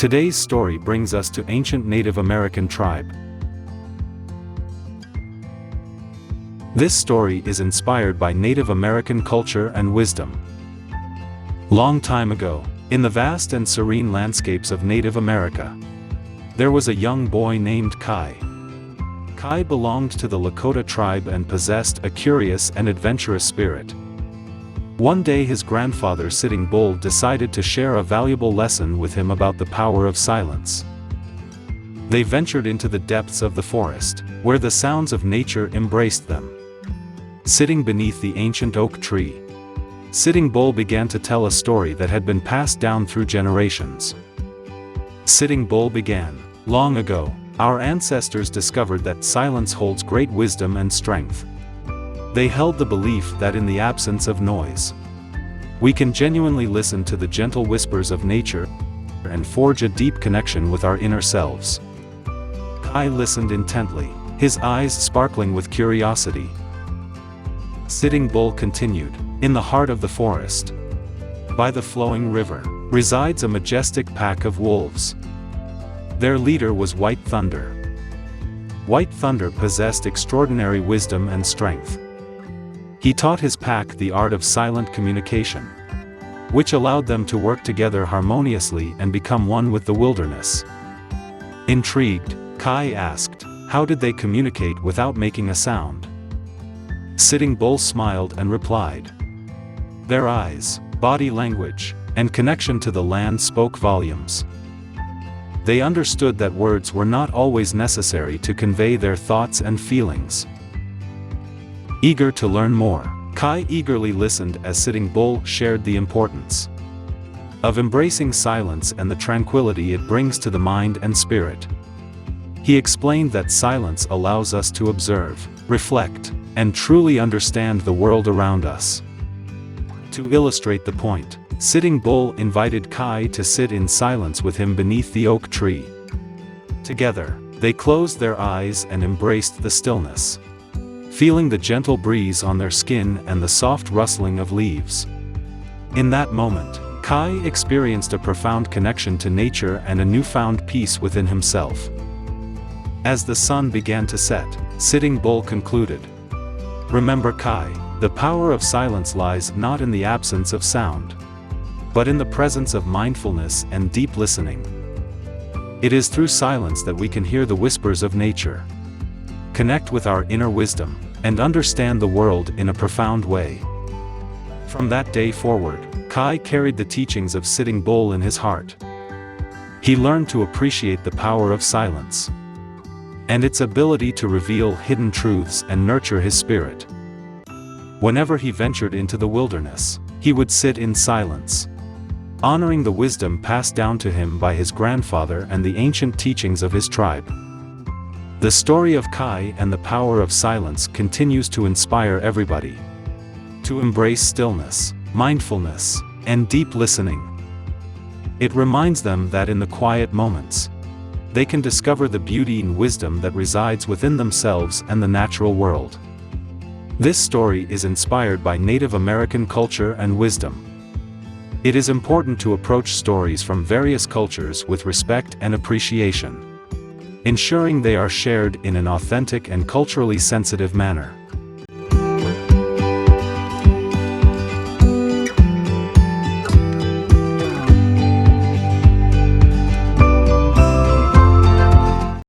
Today's story brings us to ancient Native American tribe. This story is inspired by Native American culture and wisdom. Long time ago, in the vast and serene landscapes of Native America, there was a young boy named Kai. Kai belonged to the Lakota tribe and possessed a curious and adventurous spirit. One day his grandfather Sitting Bull decided to share a valuable lesson with him about the power of silence. They ventured into the depths of the forest, where the sounds of nature embraced them. Sitting beneath the ancient oak tree, Sitting Bull began to tell a story that had been passed down through generations. Sitting Bull began, "Long ago, our ancestors discovered that silence holds great wisdom and strength. They held the belief that in the absence of noise, we can genuinely listen to the gentle whispers of nature and forge a deep connection with our inner selves." Kai listened intently, his eyes sparkling with curiosity. Sitting Bull continued, "In the heart of the forest, by the flowing river, resides a majestic pack of wolves. Their leader was White Thunder. White Thunder possessed extraordinary wisdom and strength. He taught his pack the art of silent communication, which allowed them to work together harmoniously and become one with the wilderness." Intrigued, Kai asked, "How did they communicate without making a sound?" Sitting Bull smiled and replied, "Their eyes, body language, and connection to the land spoke volumes. They understood that words were not always necessary to convey their thoughts and feelings." Eager to learn more, Kai eagerly listened as Sitting Bull shared the importance of embracing silence and the tranquility it brings to the mind and spirit. He explained that silence allows us to observe, reflect, and truly understand the world around us. To illustrate the point, Sitting Bull invited Kai to sit in silence with him beneath the oak tree. Together, they closed their eyes and embraced the stillness, feeling the gentle breeze on their skin and the soft rustling of leaves. In that moment, Kai experienced a profound connection to nature and a newfound peace within himself. As the sun began to set, Sitting Bull concluded, "Remember, Kai, the power of silence lies not in the absence of sound, but in the presence of mindfulness and deep listening. It is through silence that we can hear the whispers of nature, connect with our inner wisdom, and understand the world in a profound way." From that day forward, Kai carried the teachings of Sitting Bull in his heart. He learned to appreciate the power of silence and its ability to reveal hidden truths and nurture his spirit. Whenever he ventured into the wilderness, he would sit in silence, honoring the wisdom passed down to him by his grandfather and the ancient teachings of his tribe. The story of Kai and the power of silence continues to inspire everybody to embrace stillness, mindfulness, and deep listening. It reminds them that in the quiet moments, they can discover the beauty and wisdom that resides within themselves and the natural world. This story is inspired by Native American culture and wisdom. It is important to approach stories from various cultures with respect and appreciation, ensuring they are shared in an authentic and culturally sensitive manner.